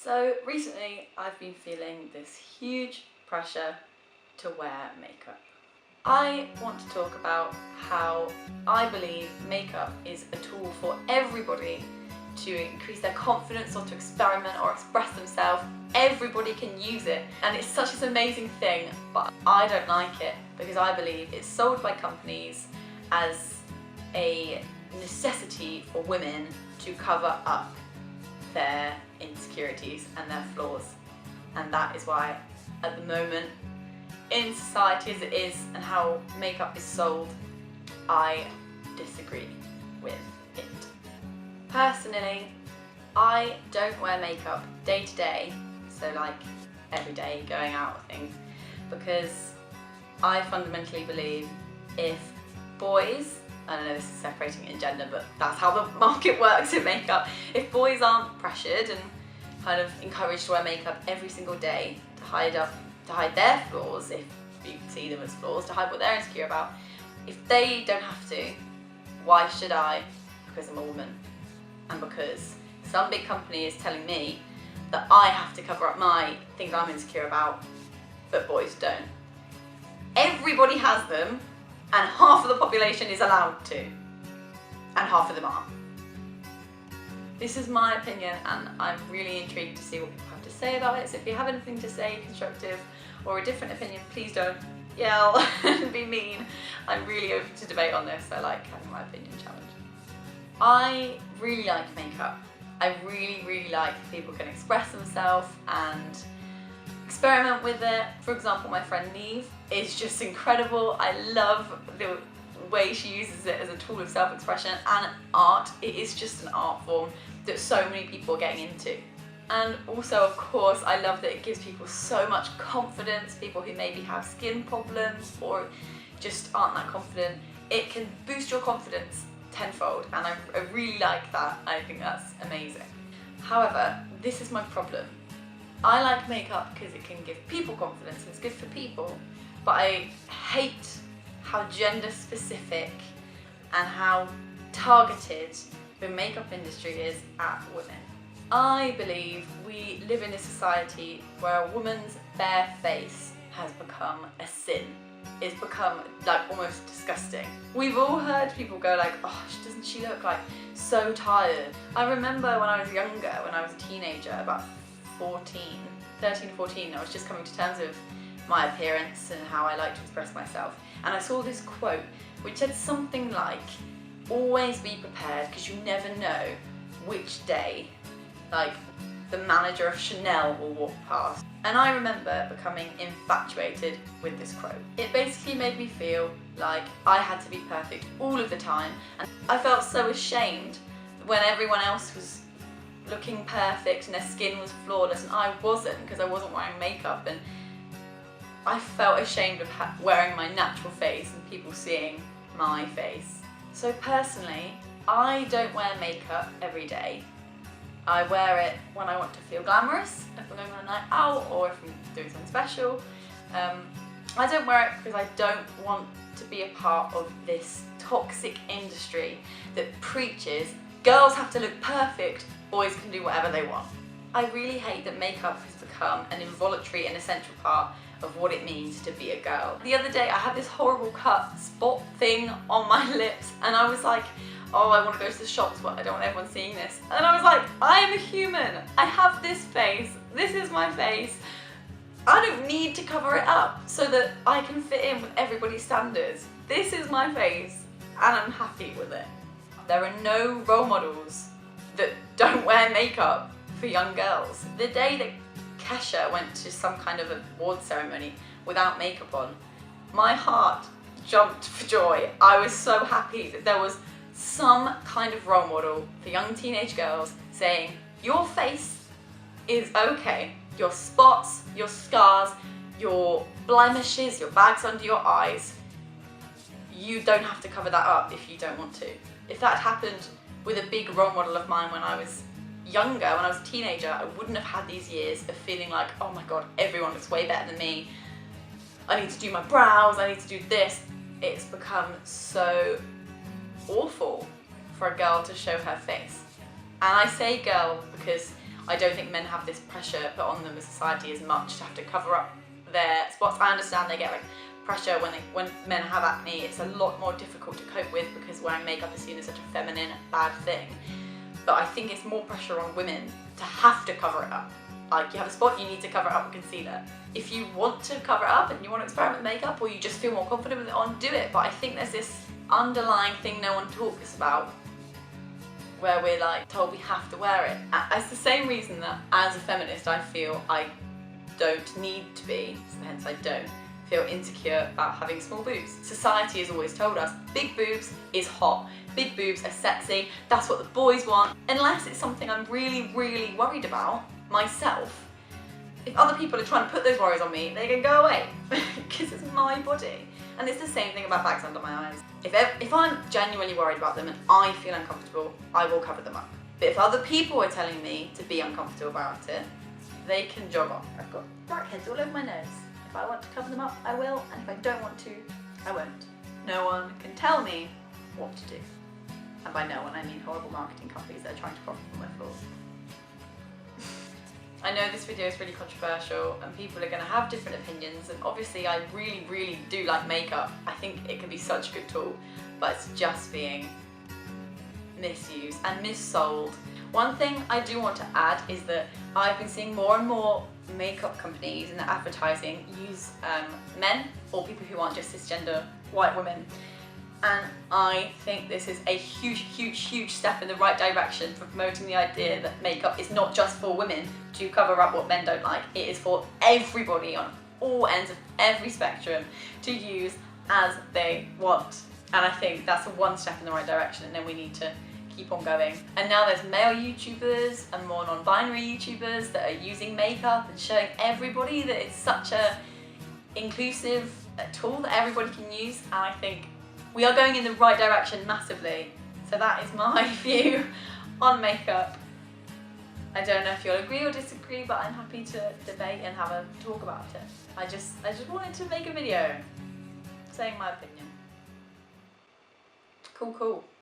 So recently I've been feeling this huge pressure to wear makeup. I want to talk about how I believe makeup is a tool for everybody to increase their confidence or to experiment or express themselves. Everybody can use it and it's such an amazing thing, but I don't like it because I believe it's sold by companies as a necessity for women to cover up their insecurities and their flaws. And that is why at the moment, in society as it is and how makeup is sold, I disagree with it. Personally, I don't wear makeup day to day, so like every day going out with things, because I fundamentally believe if boys, I don't know this is separating it in gender, but that's how the market works in makeup. If boys aren't pressured and kind of encouraged to wear makeup every single day to hide their flaws, if you see them as flaws, to hide what they're insecure about, if they don't have to, why should I? Because I'm a woman. And because some big company is telling me that I have to cover up my things I'm insecure about, but boys don't. Everybody has them, and half of the population is allowed to, and half of them aren't. This is my opinion, and I'm really intrigued to see what people have to say about it. So if you have anything to say, constructive or a different opinion, please don't yell and be mean. I'm really open to debate on this. I like having my opinion challenged. I really like makeup. I really like people can express themselves and experiment with it. For example, my friend Neve is just incredible. I love the way she uses it as a tool of self-expression and art. It is just an art form that so many people are getting into. And also, of course, I love that it gives people so much confidence, people who maybe have skin problems or just aren't that confident. It can boost your confidence tenfold, and I really like that. I think that's amazing. However, this is my problem. I like makeup because it can give people confidence and it's good for people, but I hate how gender specific and how targeted the makeup industry is at women. I believe we live in a society where a woman's bare face has become a sin. It's become like almost disgusting. We've all heard people go like, oh, doesn't she look like so tired? I remember when I was younger, when I was a teenager, about 13 or 14, I was just coming to terms with my appearance and how I like to express myself. And I saw this quote which said something like, always be prepared because you never know which day like the manager of Chanel will walk past. And I remember becoming infatuated with this quote. It basically made me feel like I had to be perfect all of the time, and I felt so ashamed when everyone else was looking perfect and their skin was flawless and I wasn't, because I wasn't wearing makeup, and I felt ashamed of wearing my natural face and people seeing my face. So personally, I don't wear makeup every day. I wear it when I want to feel glamorous, if I'm going on a night out or if I'm doing something special. I don't wear it because I don't want to be a part of this toxic industry that preaches girls have to look perfect, boys can do whatever they want. I really hate that makeup has become an involuntary and essential part of what it means to be a girl. The other day I had this horrible cut spot thing on my lips and I was like, oh, I want to go to the shops, but I don't want everyone seeing this. And I was like, I am a human. I have this face. This is my face. I don't need to cover it up so that I can fit in with everybody's standards. This is my face and I'm happy with it. There are no role models that don't wear makeup for young girls. The day that Kesha went to some kind of award ceremony without makeup on, my heart jumped for joy. I was so happy that there was some kind of role model for young teenage girls saying, your face is okay. Your spots, your scars, your blemishes, your bags under your eyes, you don't have to cover that up if you don't want to. If that happened with a big role model of mine when I was younger, when I was a teenager, I wouldn't have had these years of feeling like, oh my god, everyone looks way better than me. I need to do my brows, I need to do this. It's become so awful for a girl to show her face. And I say girl because I don't think men have this pressure put on them as society as much to have to cover up their spots. I understand they get like pressure when men have acne. It's a lot more difficult to cope with because wearing makeup is seen as such a feminine, bad thing. But I think it's more pressure on women to have to cover it up. Like, you have a spot, you need to cover it up with concealer. If you want to cover it up and you want to experiment with makeup, or you just feel more confident with it on, do it. But I think there's this underlying thing no one talks about, where we're like told we have to wear it. It's the same reason that as a feminist I feel I don't need to be, so hence I don't feel insecure about having small boobs. Society has always told us big boobs is hot, big boobs are sexy, that's what the boys want. Unless it's something I'm really, really worried about myself, if other people are trying to put those worries on me, they can go away because it's my body. And it's the same thing about bags under my eyes. If I'm genuinely worried about them and I feel uncomfortable, I will cover them up. But if other people are telling me to be uncomfortable about it, they can jog off. I've got blackheads all over my nose. If I want to cover them up, I will, and if I don't want to, I won't. No one can tell me what to do. And by no one, I mean horrible marketing companies that are trying to profit from my flaws. I know this video is really controversial and people are going to have different opinions, and obviously I really, really do like makeup. I think it can be such a good tool, but it's just being misused and missold. One thing I do want to add is that I've been seeing more and more makeup companies in their advertising use men or people who aren't just cisgender white women. And I think this is a huge, huge, huge step in the right direction for promoting the idea that makeup is not just for women to cover up what men don't like. It is for everybody on all ends of every spectrum to use as they want. And I think that's one step in the right direction, and then we need to keep on going. And now there's male YouTubers and more non-binary YouTubers that are using makeup and showing everybody that it's such a inclusive tool that everybody can use, and I think we are going in the right direction massively. So that is my view on makeup. I don't know if you'll agree or disagree, but I'm happy to debate and have a talk about it. I just wanted to make a video saying my opinion. Cool.